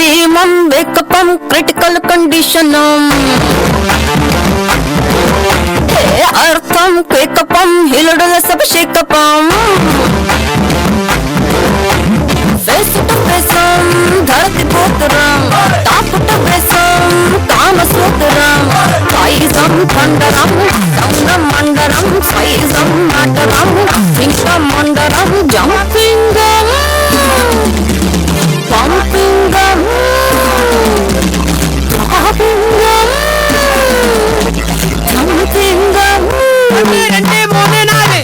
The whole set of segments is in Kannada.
extremum, wake upum, critical conditionum. Earthum, quake upum, hiludula sab shake upum. Face to face, dharati potram, top to face, kama sutram. Saisam thundaram, downam mandaram, saisam mataram, thinkam mandaram, jumping pumping dropping something rante mone naade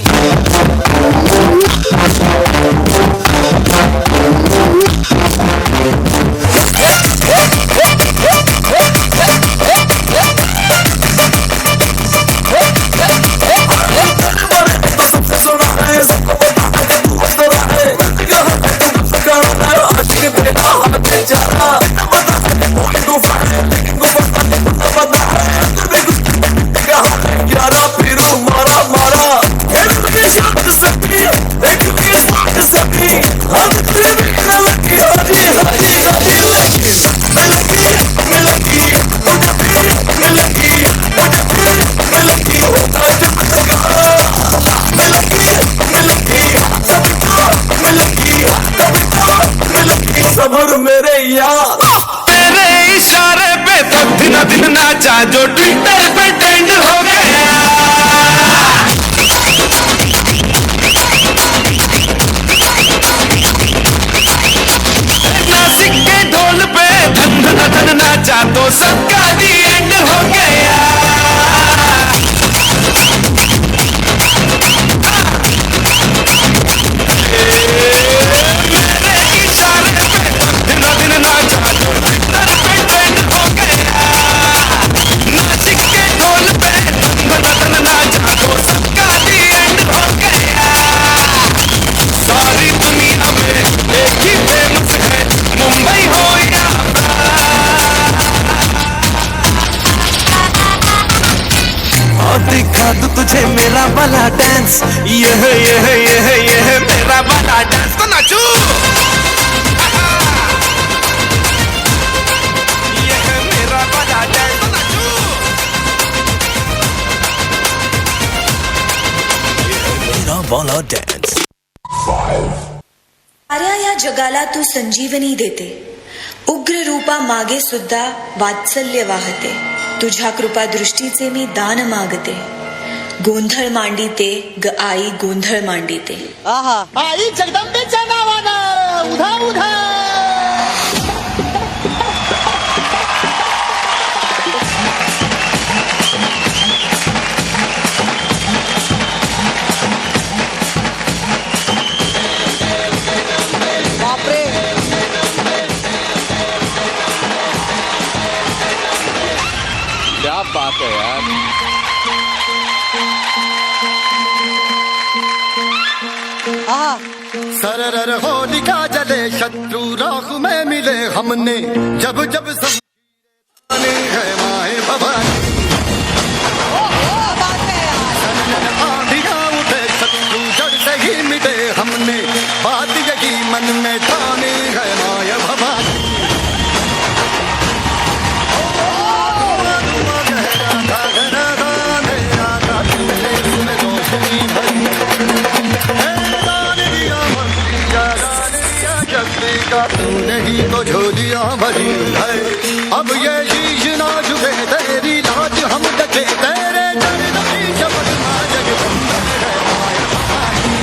मेरे यार तेरे इशारे पे सब दिन नाचा जो ट्विटर पे ट्रेंड हो गया। नासिक के ढोल पे धन नाचा तो सबका दी एंड हो गया। दिखा दूं तुझे मेरा वाला डांस, यह मेरा वाला डांस तो नाचू। यह मेरा वाला डांस तो नाचू। मेरा वाला डांस। साऱ्या या जगाला तू संजीवनी देते, उग्र रूपा मागे सुद्धा वात्सल्य वाहते. तुझ्या कृपा दृष्टीचे मी दान मागते. गोंधळ मांडिते ग आई, गोंधळ मांडिते. आई जगदंबेच्या नावानं उधा उधा. क्या बात है यार. सरर होलिका जले शत्रु राख में मिले हमने, जब जब सब है माए भवानी. आंधियां उठे शत्रु जड़ से ही मिटे हमने, बात यही मन में ठानी है माए भवानी. तूने ही तो झोलियां भरी है, अब ये शीश ना झुके, तेरी लाज हम डके, तेरे चरणों की शपथ ना जगदम्बे है माया भवानी.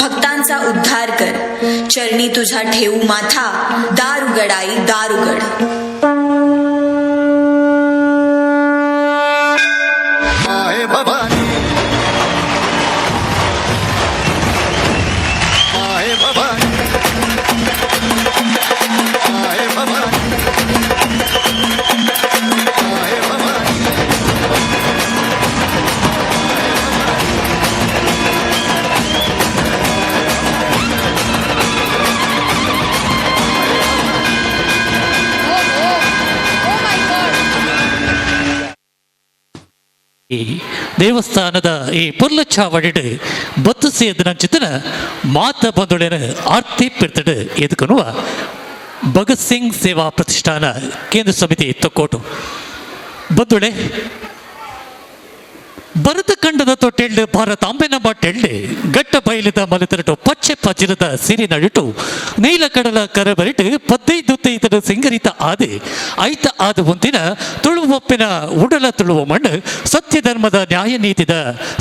भक्तांचा उद्धार कर, चरणी तुझा ठेवू माथा, दार उघड आई, दार उघड. माए भवानी, माए भवानी, माए भवानी. ಈ ದೇವಸ್ಥಾನದ ಈ ಪುರ್ಲ ಚಾವಡಿಡು ಬತ್ತು ಸೇದನ ಚಿತ್ತನ ಮಾತ ಬಂದುಳೆನ ಆರ್ತಿ ಪಿರ್ತಡು ಎದುಕನುವ ಭಗತ್ ಸಿಂಗ್ ಸೇವಾ ಪ್ರತಿಷ್ಠಾನ ಕೇಂದ್ರ ಸಮಿತಿ ತೊಕ್ಕೋಟು ಬಂದುಳೆ ಭರತ ಖಂಡದ ತೊಟ್ಟೆಳ್ಳು ಭಾರತ ಅಂಬೆನ ಬಾಟೆಳ್ಳೆ ಗಟ್ಟ ಬಯಲಿದ ಮಲೆತರಟು ಪಚ್ಚೆ ಪಜಿರದ ಸಿರಿ ನಡಿಟು ನೀಲ ಕಡಲ ಕರಬರಿಟು ಪದ್ದೈದು ಸಿಂಗರಿತ ಆದೆ ಐತ ಆದ ಮುಂದಿನ ತುಳುವೊಪ್ಪಿನ ಉಡಲ ತುಳುವ ಮಣ್ಣು ಸತ್ಯ ಧರ್ಮದ ನ್ಯಾಯ ನೀತಿದ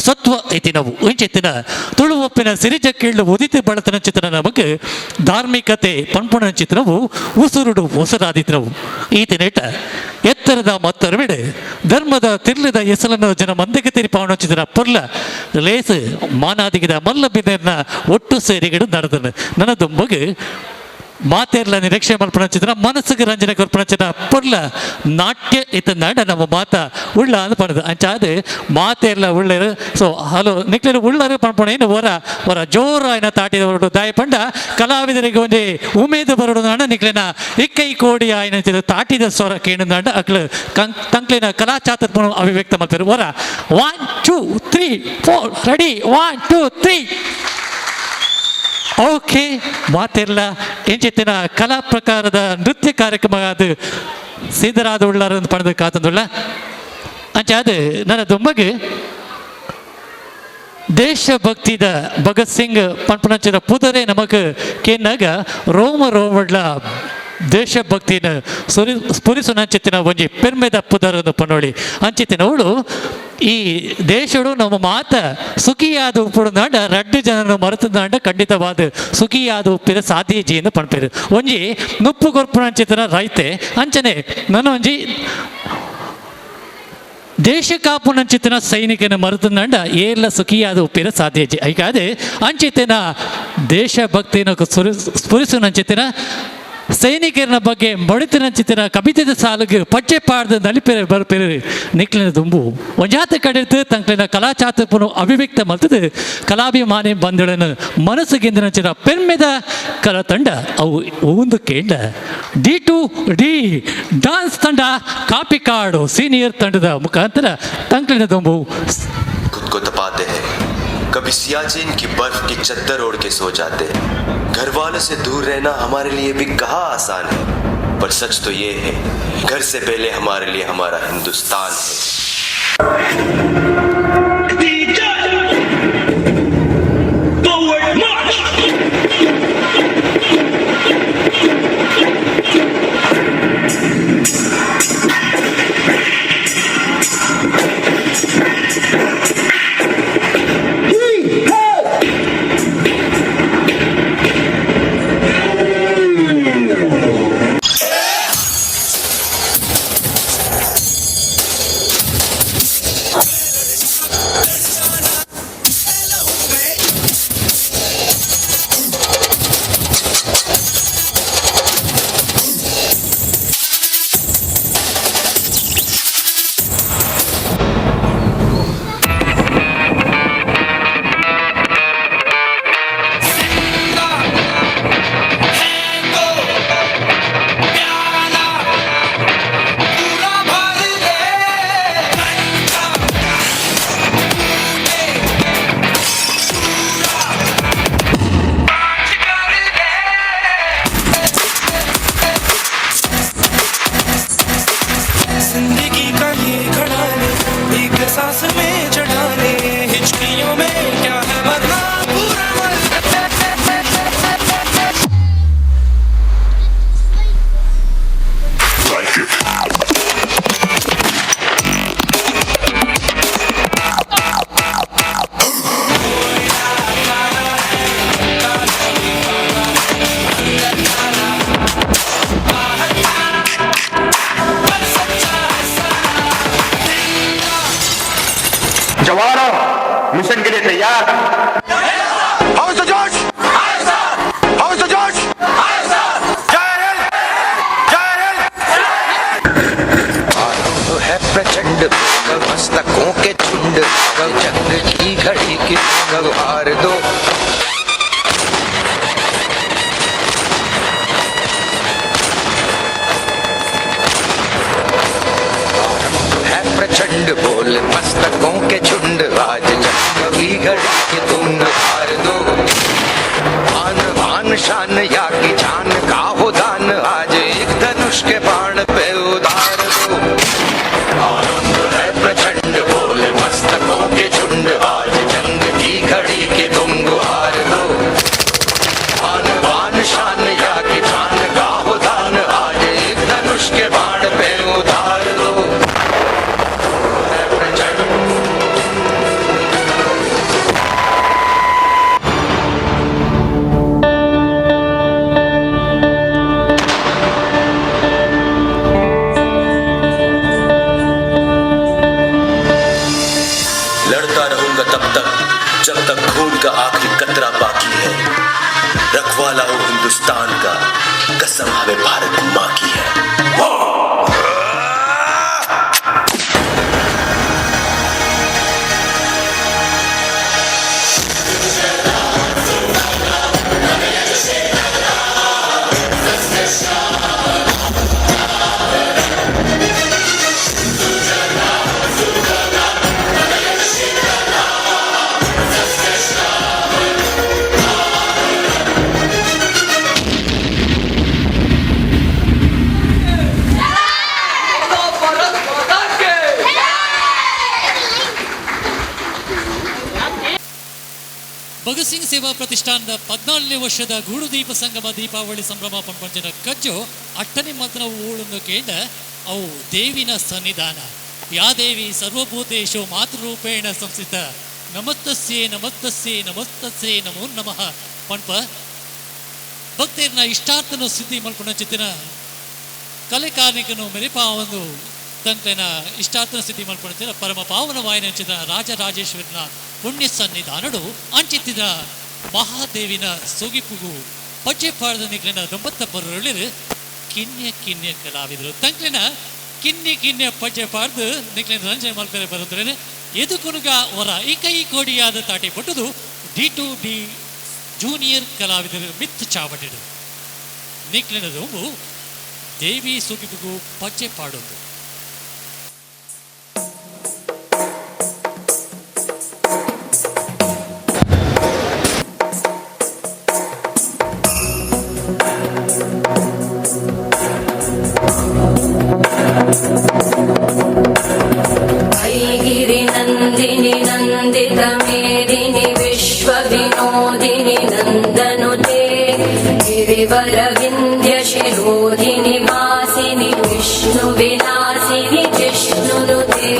ಸತ್ವ ಐತಿನವು ಇಂಚೆತ್ತಿನ ತುಳುವೊಪ್ಪಿನ ಸಿರಿಜ ಕೀಳು ಉದಿತ ಬಳತನ ಚಿತ್ರ ನಮಗೆ ಧಾರ್ಮಿಕತೆ ಪಂಪುಣ ಚಿತ್ರವು ಉಸುರುಡು ಹೊಸರಾದಿತ್ರವು ಈತಿನೇಟ ಎತ್ತರದ ಮತ್ತರವಿಡೆ ಧರ್ಮದ ತಿರ್ಲಿದ ಎಸಲನ್ನು ಜನ ಮಂದಿಗೆ ತಿರುಪಾವಣ ಚಿತ್ರ ಪುರ್ಲ ಲೇಸು ಮಾನಾದಿಗಿದ ಮಲ್ಲ ಬಿನ್ನರ್ನ ಒಟ್ಟು ಸೇರಿಗಳು ನಡೆದನು ನನ್ನ ದುಂಬಗೆ ಮಾತೆರ್ಲ ನಿರೀಕ್ಷೆ ಮಲ್ಪನ ಚಿತ್ರ ಮನಸ್ಸಿಗೆ ರಂಜನೆ ಕೊರ್ಪಣ ಚಿತ್ರ ಪುರ್ಲ ನಾಟ್ಯ ಇತ್ತ ನಡ ನಮ್ಮ ಮಾತ ಉಳ್ಳ ಅಂತ ಪಣದು ಅಂಚಾದು ಮಾತೆರ್ಲ ಉಳ್ಳರು ಸೊ ಹಲೋ ನಿಕ್ಲರು ಉಳ್ಳರು ಪಣ್ಪಣ ಏನು ಹೊರ ಜೋರ ಏನ ತಾಟಿದ ಹೊರಡು ದಾಯ ಪಂಡ ಕಲಾವಿದರಿಗೆ ಒಂದೇ ಉಮೇದು ಬರಡು ನಾಡ ನಿಕ್ಲಿನ ಇಕ್ಕೈ ಕೋಡಿ ಆಯ್ನ ತಾಟಿದ ಸ್ವರ ಕೇಣ ನಾಡ ಅಕ್ಲು ತಂಕ್ಲಿನ ಕಲಾ ಚಾತುರ್ಪಣ ಅಭಿವ್ಯಕ್ತ ಮಾಡ್ತಾರೆ ಹೊರ 1 2 3 4 ರೆಡಿ 1 2 3 ಓಕೆ ಮಾತೆಲ್ಲ ಎಂಚಿತ್ತಿನ ಕಲಾ ಪ್ರಕಾರದ ನೃತ್ಯ ಕಾರ್ಯಕ್ರಮ ಅದು ಸಿದ್ಧರಾದ ಉಳ್ಳಾರ ಪಡೆದ ಕಾತಂದುಳ್ಳ ಅಂಚೆ ಅದು ನನ್ನ ದೊಂಬಗೆ ದೇಶಭಕ್ತಿದ ಭಗತ್ ಸಿಂಗ್ ಪಂಪನಂಚಿನ ಪುದರೆ ನಮಗೆ ಕೇನಾಗ ರೋಮಡ್ಲ ದೇಶಭಕ್ತಿನ ಸ್ಫುರಿಸುನ ಅಂಚಿತ್ತಿನ ಒಂಜಿ ಪೆರ್ಮೆದ ಪುದರನ್ನು ಪನೋಳಿ ಅಂಚಿತ್ತಿನ ಅವಳು ಈ ದೇಶಡು ನಮ್ಮ ಮಾತ ಸುಖಿಯಾದ ಉಪ್ಪುಡುನಾಡ ರಡ್ಡು ಜನರು ಮರೆತುನಾಡ ಖಂಡಿತವಾದ ಸುಖಿಯಾದ ಉಪ್ಪಿನ ಸಾಧ್ಯಜಿಯನ್ನು ಪಣ್ಪೇರು ಒಂಜಿ ನುಪ್ಪು ಕೊರ್ಪುನ ಅಂಚಿತ್ತಿನ ರೈತೆ ಅಂಚನೆ ನನ್ನ ಒಂಜಿ ದೇಶ ಕಾಪುನ ಚಿತ್ತಿನ ಸೈನಿಕನ ಮರೆತುನಾಡ ಏರ್ಲ ಸುಖಿಯಾದ ಉಪ್ಪಿನ ಸಾಧ್ಯಜಿ ಐಕಾದೆ ಅಂಚಿತ್ತಿನ ದೇಶಭಕ್ತಿನ ಸ್ಫುರಿಸುನ ಅಂಚಿತ್ತಿನ ಸೈನಿಕರ ಬಗ್ಗೆ ಮೊಡಿತಿನ ಚಿತ್ತಿನ ಕವಿತೆದ ಸಾಲಿಗೆ ಪಚ್ಚೆ ಪಾಡ್ದು ನಲಿಪೆರೆ ಬರ್ಪೆರೆ ನಿಕ್ಲಿನ ದುಂಬು ಒಂಜಾತ ಕಡೆದು ತಂಕ್ಲಿನ ಕಲಾ ಚಾತುರ್ಪನು ಅಭಿವ್ಯಕ್ತ ಮಲ್ತದು ಕಲಾಭಿಮಾನಿ ಬಂಧುಳನ್ನು ಮನಸ್ಸಿಗೆಂದಿನ ಚಿರ ಪೆರ್ಮೆದ ಕಲಾ ತಂಡ ಅವು ಒಂದು ಕೇಂಡ D2D ಡಾನ್ಸ್ ತಂಡ ಕಾಪಿ ಕಾಡು ಸೀನಿಯರ್ ತಂಡದ ಮುಖಾಂತರ ತಂಕ್ಲಿನ ದುಂಬು खुद को तपाते हैं कभी सियाचिन की बर्फ की चद्दर ओढ़ के सो जाते हैं घर वालों से दूर रहना हमारे लिए भी कहाँ आसान है पर सच तो ये है घर से पहले हमारे लिए हमारा हिंदुस्तान है जवानों मिशन के लिए तैयार है प्रचंड मस्तकों के झुंड जंग की घड़ी की हार दो है प्रचंड बोले मस्तकों के झुंड आज जंग की घड़ी के तुम हार दो आन बान शान या की जान का हो दान आज एक धनुष के बाण पे उतार दो आनंद है प्रचंड बोले मस्तकों के झुंड आज जंग की घड़ी के तुम हार दो आन बान शान या की जान का हो दान आज एक धनुष के बाण पे उतार दो लड़ता रहूंगा तब तक जब तक खून का आखिरी कतरा बाकी है। रखवाला हो हिंदुस्तान का, कसम हमें भारत माँ की है। ಭಗತ್ ಸಿಂಗ್ ಸೇವಾ ಪ್ರತಿಷ್ಠಾನದ 14ನೇ ವರ್ಷದ ಗೂಡು ದೀಪ ಸಂಗಮ ದೀಪಾವಳಿ ಸಂಭ್ರಮ ಪಂಪಂಚನ ಕಜ್ಜು ಅಟ್ಟನೆ ಮಾತ್ರ ಊಳನ್ನು ಕೇಂದ್ರ ಅವು ದೇವಿನ ಸನ್ನಿಧಾನ ಯಾ ದೇವಿ ಸರ್ವಭೂತೇಶು ಮಾತೃರೂಪೇಣ ಸಂಸ್ಥಿತ ನಮಸ್ತಸ್ಯೇ ನಮಸ್ತಸ್ಯೇ ನಮಸ್ತಸ್ಯೇ ನಮೋ ನಮಃ ಪಂಪ ಭಕ್ತರನ್ನ ಇಷ್ಟಾರ್ಥನ ಸ್ಥಿತಿ ಮಲ್ಕೊಂಡ ಚಿತ್ತಿನ ಕಲೆ ಕಾರ್ಮಿಕನು ಮೆರಿಪ ಒಂದು ತಂಕನ ಇಷ್ಟಾರ್ಥನ ಸ್ಥಿತಿ ಮಲ್ಕೊಂಡ ಪರಮ ಪಾವನವಾಯನ ಚಿತ್ರ ರಾಜರಾಜೇಶ್ವರನ ಪುಣ್ಯ ಸನ್ನಿಧಾನಡು ಅಂಚಿತ್ತಿನ ಮಹಾದೇವಿನ ಸೊಗಿಪುಗು ಪಜ್ಜೆ ಪಾಡದ ನಿಗ್ಲಿನ 91 ಕಿನ್ಯ ಕಲಾವಿದರು ತಂಕ್ಲಿನ ಕಿನ್ಯ ಪಜ್ಜೆ ಪಾಡ್ದು ನಿಗ್ಲಿನ ರಂಜನೆ ಮಲ್ಪರೆ ಬರುತ್ತೇನೆ ಎದು ಕುನುಗ ಹೊರ ಈ ಕೈ ಕೋಡಿಯಾದ ತಾಟಿ ಪಟ್ಟದು D2D ಜೂನಿಯರ್ ಕಲಾವಿದರು ಮಿತ್ ಚಾವಟಿಡು ನಿಗ್ಲಿನ ದೊಂಬು ದೇವಿ ಸೊಗಿಪುಗು ಪಜ್ಜೆ ಪಾಡೋದು गिरिनन्दिनि नन्दित मेदिनि विश्वविनोदिनि नन्दनुते गिरिवरविन्द्य शिरोधिनि वासिनि विष्णुविलासिनि जिष्णुनुते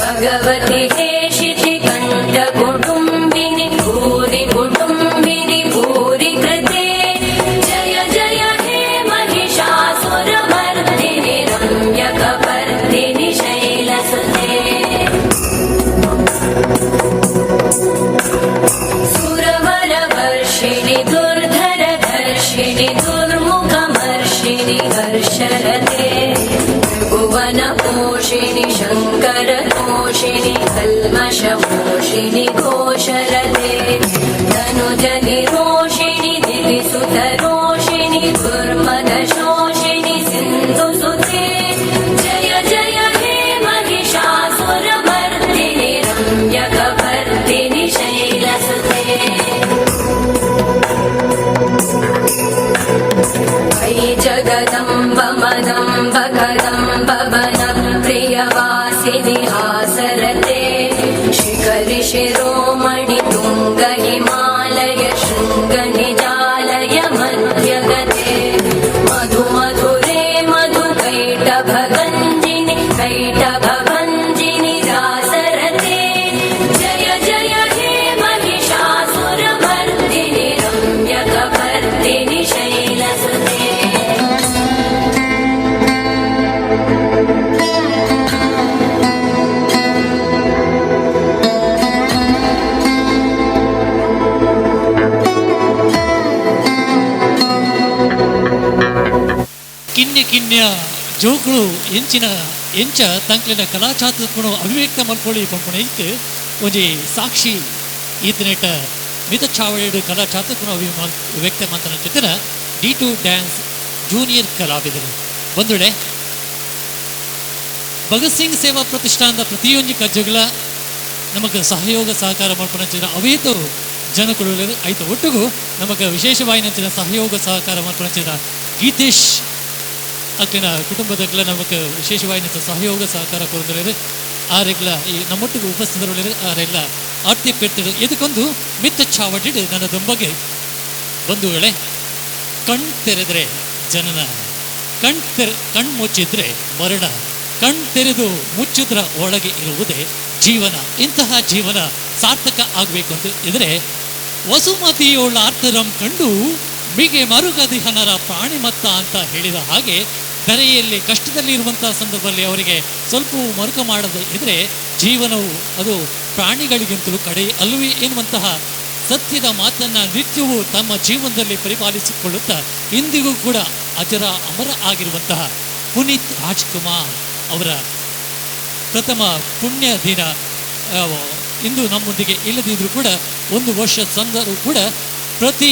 भगवति हेशिति कण्ठकुटुम्बिनि भूरि कुटुम्बिनि भूरि कृते जय जय हे महिषासुरमर्दिनि रम्यकपर्दिनि शैलसुते सुरवरवर्षिणि दुर्धरधर्षिणि दुर्मुखमर्षिणि हर्षरते भुवनपोषिणि शङ्करतोषिणि कल्मषमोषिणि घोषरते धनुजनिरोषिणि दिविसुतरोषिणि दुर्मदशोषिणि सिन्धुसुते जय जय हे महिषासुरमर्दिनि रम्यकपर्दिनि शैलसुते वै जगदम्ब मदम्ब कदम्ब वनप्रियवासिनि हासरते शिखरि शिरोमणि तुङ्ग हिमालय शृङ्गनिजालय मध्यगते मधु मधुरे मधुकैटभगञ्जिनि कैटभभञ्जिनि रासरते जय जय हे महिषासुरमर्दिनि रम्यकपर्दिनि शैलसुते ಕಿನ್ಯ ಜೋಕುಳು ಎಂಚ ತಂಕ್ಲಿನ ಕಲಾಚಾತುರ್ಪುಣ ಅಭಿವ್ಯಕ್ತ ಮಲ್ಕೊಳ್ಳಿ ಪಂಪುಣ ಇಂಕ್ ಒಂಜಿ ಸಾಕ್ಷಿ ಈತನೆಟ ಮಿತ ಚಾವಳಿಡು ಕಲಾಚಾತುರ್ಪುಣ ವ್ಯಕ್ತ ಮಂತನ ಚಿತ್ರ D2 ಡ್ಯಾನ್ಸ್ ಜೂನಿಯರ್ ಕಲಾವಿದರು ಬಂದುಡೆ ಭಗತ್ ಸಿಂಗ್ ಸೇವಾ ಪ್ರತಿಷ್ಠಾನದ ಪ್ರತಿಯೊಂದು ಕಜ್ಜಗಳ ನಮಗೆ ಸಹಯೋಗ ಸಹಕಾರ ಮಾಡ್ಕೊಂಡು ಅವೇತು ಜನಗಳು ಐತ ಒಟ್ಟಿಗೂ ನಮಗೆ ವಿಶೇಷವಾಗಿ ನಂಚಿನ ಸಹಯೋಗ ಸಹಕಾರ ಮಾಡ್ಕೊಂಡು ಗೀತೇಶ್ ಅಕ್ಕಿನ ಕುಟುಂಬದಗ್ಲ ನಮಗೆ ವಿಶೇಷವಾಗಿ ಸಹಯೋಗ ಸಹಕಾರ ಕೊಡೋದು ಆರೆಗ್ಲ ಈ ನಮ್ಮೊಟ್ಟಿಗೆ ಉಪಸ್ಥಿತರು ಆರೆಲ್ಲ ಆರ್ತಿ ಪೆರ್ತಿಡು ಇದಕ್ಕೊಂದು ಮಿತ್ತ ಚಾವಟಿಡು ನನ್ನ ದುಂಬಗೆ ಬಂಧುಗಳೇ ಕಣ್ ತೆರೆದರೆ ಜನನ ಕಣ್ ಮುಚ್ಚಿದ್ರೆ ಮರಣ ಕಣ್ ತೆರೆದು ಮುಚ್ಚಿದ್ರ ಒಳಗೆ ಇರುವುದೇ ಜೀವನ. ಇಂತಹ ಜೀವನ ಸಾರ್ಥಕ ಆಗಬೇಕು ಅಂತ ಇದ್ರೆ ವಸುಮತಿಯೋಳ ಆರ್ತರಂ ಕಂಡು ಮಿಗೆ ಮರುಗದಿಹನರ ಪ್ರಾಣಿಮತ್ತ ಅಂತ ಹೇಳಿದ ಹಾಗೆ ಧರೆಯಲ್ಲಿ ಕಷ್ಟದಲ್ಲಿ ಇರುವಂತಹ ಸಂದರ್ಭದಲ್ಲಿ ಅವರಿಗೆ ಸ್ವಲ್ಪ ಮರುಕ ಮಾಡದೆ ಇದ್ರೆ ಜೀವನವು ಅದು ಪ್ರಾಣಿಗಳಿಗಿಂತಲೂ ಕಡೆ ಅಲ್ಲವೇ ಎನ್ನುವಂತಹ ಸತ್ಯದ ಮಾತನ್ನ ನಿತ್ಯವೂ ತಮ್ಮ ಜೀವನದಲ್ಲಿ ಪರಿಪಾಲಿಸಿಕೊಳ್ಳುತ್ತಾ ಇಂದಿಗೂ ಕೂಡ ಅಜರ ಅಮರ ಆಗಿರುವಂತಹ ಪುನೀತ್ ರಾಜ್ಕುಮಾರ್ ಅವರ ಪ್ರಥಮ ಪುಣ್ಯ ದಿನ ಇಂದು ನಮ್ಮೊಂದಿಗೆ ಇಲ್ಲದಿದ್ರೂ ಕೂಡ 1 ವರ್ಷ ಸಂದರೂ ಕೂಡ ಪ್ರತಿ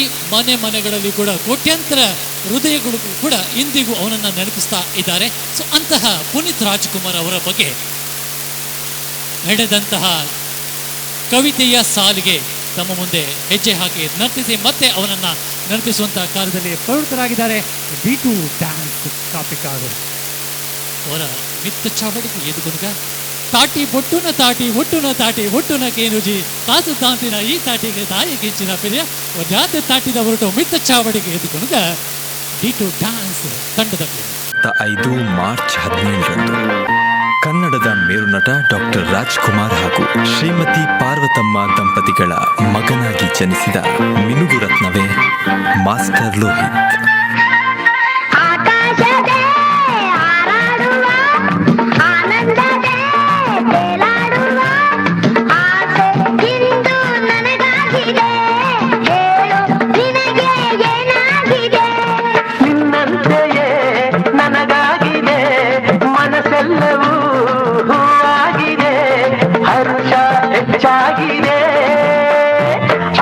ಮನೆಗಳಲ್ಲಿ ಕೂಡ ಕೋಟ್ಯಾಂತರ ಹೃದಯಗಳು ಕೂಡ ಇಂದಿಗೂ ಅವನನ್ನು ನೆನಪಿಸ್ತಾ ಇದ್ದಾರೆ. ಸೊ ಅಂತಹ ಪುನೀತ್ ರಾಜ್ಕುಮಾರ್ ಅವರ ಬಗ್ಗೆ ನಡೆದಂತಹ ಕವಿತೆಯ ಸಾಲಿಗೆ ತಮ್ಮ ಮುಂದೆ ಹೆಜ್ಜೆ ಹಾಕಿ ನರ್ತಿಸಿ ಮತ್ತೆ ಅವನನ್ನು ನೆನಪಿಸುವಂತಹ ಕಾರ್ಯದಲ್ಲಿ ಪ್ರವೃತ್ತರಾಗಿದ್ದಾರೆ B2 ಡ್ಯಾನ್ಸ್ ಕಾಪಿಕಾಡು. ಅವರ ಮಿತ್ತ ಚಾವಡಿಗೆ ಎದುಗುನುಗ ತಾಟಿ ಬೊಟ್ಟುನ ತಾಟಿ ಒಟ್ಟುನ ಕೇನುಜಿ ತಾಸು ತಾಂತಿನ ಈ ತಾಟಿಗೆ ತಾಯಿ ಕಿಂಚಿನ ಪಿರಿಯ ಜಾತಿ ತಾಟಿದ ಹೊರಟು ಮಿತ್ತ ಚಾವಡಿಗೆ ಎದುಗುನುಗ B2 ಡ್ಯಾನ್ಸ್ ತಂಡದ 5 ಮಾರ್ಚ್ 17ರಂದು ಕನ್ನಡದ ಮೇರುನಟ ಡಾಕ್ಟರ್ ರಾಜ್ಕುಮಾರ್ ಹಾಗೂ ಶ್ರೀಮತಿ ಪಾರ್ವತಮ್ಮ ದಂಪತಿಗಳ ಮಗನಾಗಿ ಜನಿಸಿದ ಮಿನುಗು ರತ್ನವೇ ಮಾಸ್ಟರ್ ಲೋಹಿತ್.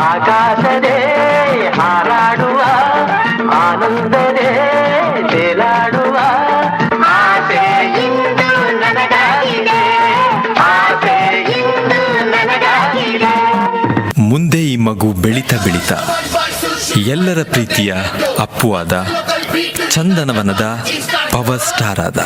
ಆಕಾಶದೇ ಹಾರಾಡುವ ಆನಂದದೇ ತೇಲಾಡುವ ಆಸೆ ಇಂದು ನನಗಾಗಿದೆ, ಆಸೆ ಇಂದು ನನಗಾಗಿದೆ. ಮುಂದೆ ಈ ಮಗು ಬೆಳೀತಾ ಎಲ್ಲರ ಪ್ರೀತಿಯ ಅಪ್ಪು ಆದ, ಚಂದನವನದ ಪವರ್ ಸ್ಟಾರ್ ಆದ.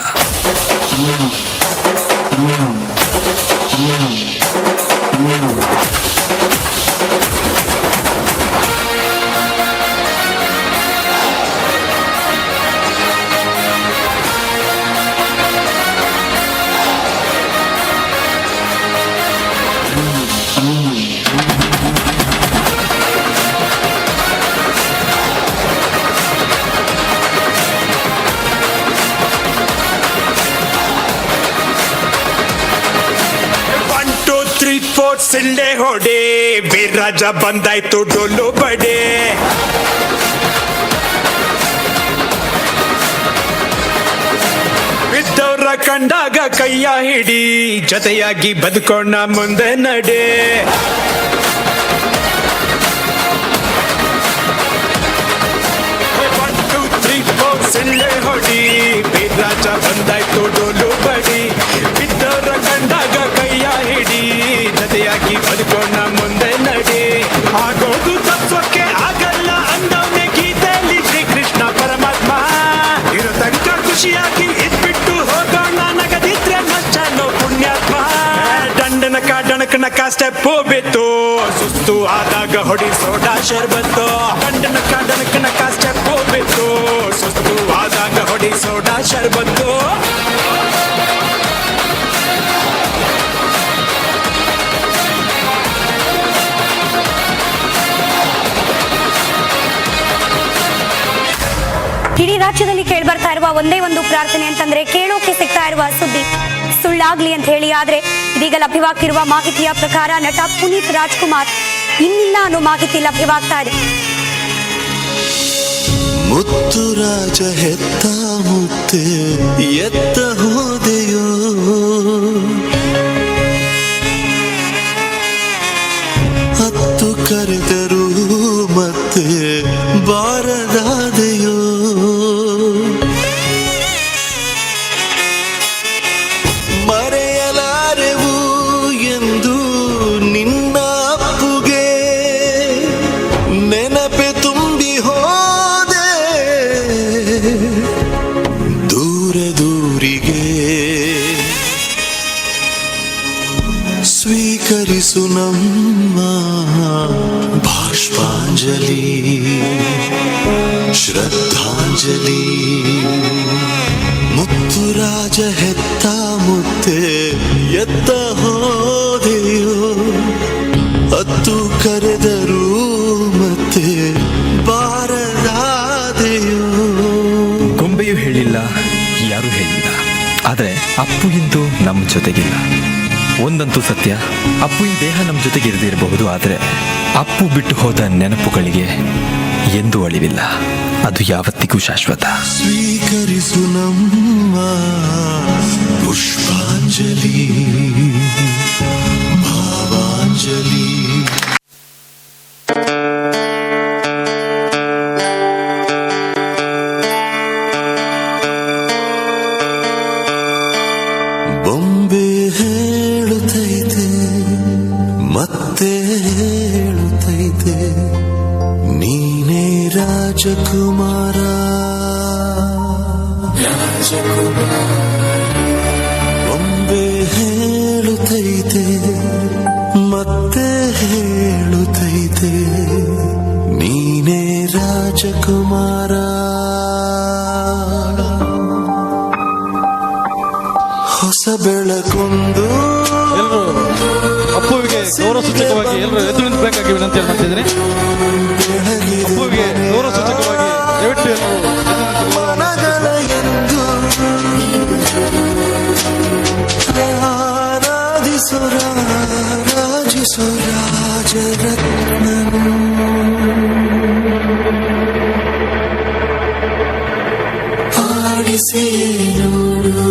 ಸಿಳ್ಳೆ ಹೊಡೆ ವೀರರಾಜ ಬಂದಾಯ್ತು ಡೊಳ್ಳು ಬಡೆ. ಬಿದ್ದವ್ರ ಕಂಡಾಗ ಕೈಯ ಹಿಡಿ, ಜೊತೆಯಾಗಿ ಬದುಕೋಣ ಮುಂದೆ ನಡೆ. ಸಿಳ್ಳೆ ಹೊಡಿ ವೀರರಾಜ ಬಂದಾಯ್ತು ಡೊಳ್ಳು ಬಡಿ. ಬಿದ್ದವ್ರ ಕಂಡಾಗ ಕೈಯ ಹಿಡಿ, ಜೊತೆಯಾಗಿ ಬದುಕೋಣ ಮುಂದೆ ನಡೆ. ಆಗೋದು ತತ್ವಕ್ಕೆ ಆಗಲ್ಲ ಅಂದವನೇ ಗೀತೆಯಲ್ಲಿ ಶ್ರೀಕೃಷ್ಣ ಪರಮಾತ್ಮ. ಇರೋ ತನಕ ಖುಷಿಯಾಗಿ ಇದ್ಬಿಟ್ಟು ಹೋಗೋಣ, ನಗದಿದ್ರೆ ನಚ್ಚನೋ ಪುಣ್ಯಾತ್ಮ. ಡಣಕನಕ ಸ್ಟೆಪ್ ಬಿತ್ತು, ಸುಸ್ತು ಆದಾಗ ಹೊಡಿ ಸೋಡಾ ಶರ್ಬತ್ತು. ಡಣಕನಕ ಸ್ಟೆಪ್ ಬಿತ್ತು, ಸುಸ್ತು ಆದಾಗ ಹೊಡಿ ಸೋಡಾ ಶರ್ಬತ್ತು. ಇಡೀ ರಾಜ್ಯದಲ್ಲಿ ಕೇಳ್ಬರ್ತಾ ಇರುವ ಒಂದೇ ಒಂದು ಪ್ರಾರ್ಥನೆ ಅಂತಂದ್ರೆ ಕೇಳೋಕೆ ಸಿಗ್ತಾ ಇರುವ ಸುದ್ದಿ ಸುಳ್ಳಾಗ್ಲಿ ಅಂತ ಹೇಳಿ. ಆದ್ರೆ ಇದೀಗ ಲಭ್ಯವಾಗ್ತಿರುವ ಮಾಹಿತಿಯ ಪ್ರಕಾರ ನಟ ಪುನೀತ್ ರಾಜ್ಕುಮಾರ್ ಇನ್ನಿಲ್ಲ ಅನ್ನೋ ಮಾಹಿತಿ ಲಭ್ಯವಾಗ್ತಾ ಇದೆ. ಮುತ್ತು ರಾಜ ಹೆತ್ತ ಮುತ್ತೆ ಎತ್ತ ಹೋದೆಯೋ, ಹತ್ತು ಕರೆದರು ಮತ್ತೆ ಬಾರದಾದೆಯೋ. ಹೀಗೆ ಸ್ವೀಕರಿಸು ನಮ್ಮ ಬಾಷ್ಪಾಂಜಲಿ ಶ್ರದ್ಧಾಂಜಲಿ ಮುತ್ತುರಾಜ ಹೆತ್ತ ಮುತ್ತೆ ಎತ್ತ ಹೋದೆಯೋ ಅತ್ತು ಕರೆದರೂ ಮತ್ತೆ ಬಾರದಾದೆಯೋ. ಗೊಂಬೆಯೂ ಹೇಳಿಲ್ಲ, ಯಾರೂ ಹೇಳಿಲ್ಲ, ಆದರೆ ಅಪ್ಪು ಇಂದು ನಮ್ಮ ಜೊತೆಗಿಲ್ಲ. ಒಂದಂತೂ ಸತ್ಯ, ಅಪ್ಪು ಈ ದೇಹ ನಮ್ಮ ಜೊತೆಗೆ ಇರದಿರಬಹುದು, ಆದರೆ ಅಪ್ಪು ಬಿಟ್ಟು ಹೋದ ನೆನಪುಗಳಿಗೆ ಎಂದೂ ಅಳಿವಿಲ್ಲ. ಅದು ಯಾವತ್ತಿಗೂ ಶಾಶ್ವತ. ಸ್ವೀಕರಿಸು ನಮ್ಮ ಪುಷ್ಪಾಂಜಲಿ ಭಾವಾಂಜಲಿ. ಬೊಂಬೆ ಹೇಳುತ್ತೈತೆ ಮತ್ತೆ ಹೇಳುತ್ತೈತೆ ನೀನೇ ರಾಜಕುಮಾರ. ಬೊಂಬೆ ಹೇಳುತ್ತೈತೆ ಮತ್ತೆ ಹೇಳುತ್ತೈತೆ ನೀನೇ ರಾಜಕುಮಾರ. ಹೊಸ ಬೆಳಕೊಂದು ಎಲ್ಲರೂ ಅಪ್ಪುವಿಗೆ ಗೌರವ ಸೂಚಕವಾಗಿ ಎಲ್ಲರೂ ಎದ್ದು ನಿಂತಬೇಕಾಗಿ ವಿನಂತಿ ಮಾಡ್ತಿದ್ದೀನಿ. ಅಪ್ಪುವಿಗೆ ಗೌರವ ಸೂಚಕವಾಗಿ ದಯವಿಟ್ಟು ರಾಜಿಸೋ ರಾಜರತ್ನನು ಆಡಿಸಿ ನೋಡು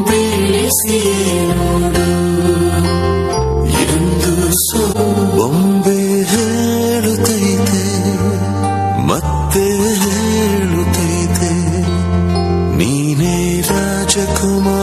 ಬೆಳೆಸಿ ನೋಡು ಎಂದು ಬೊಂಬೆ ಹೇಳುತ್ತೈತೆ ಮತ್ತೆ ಹೇಳುತ್ತೈತೆ ನೀನೇ ರಾಜಕುಮಾರ.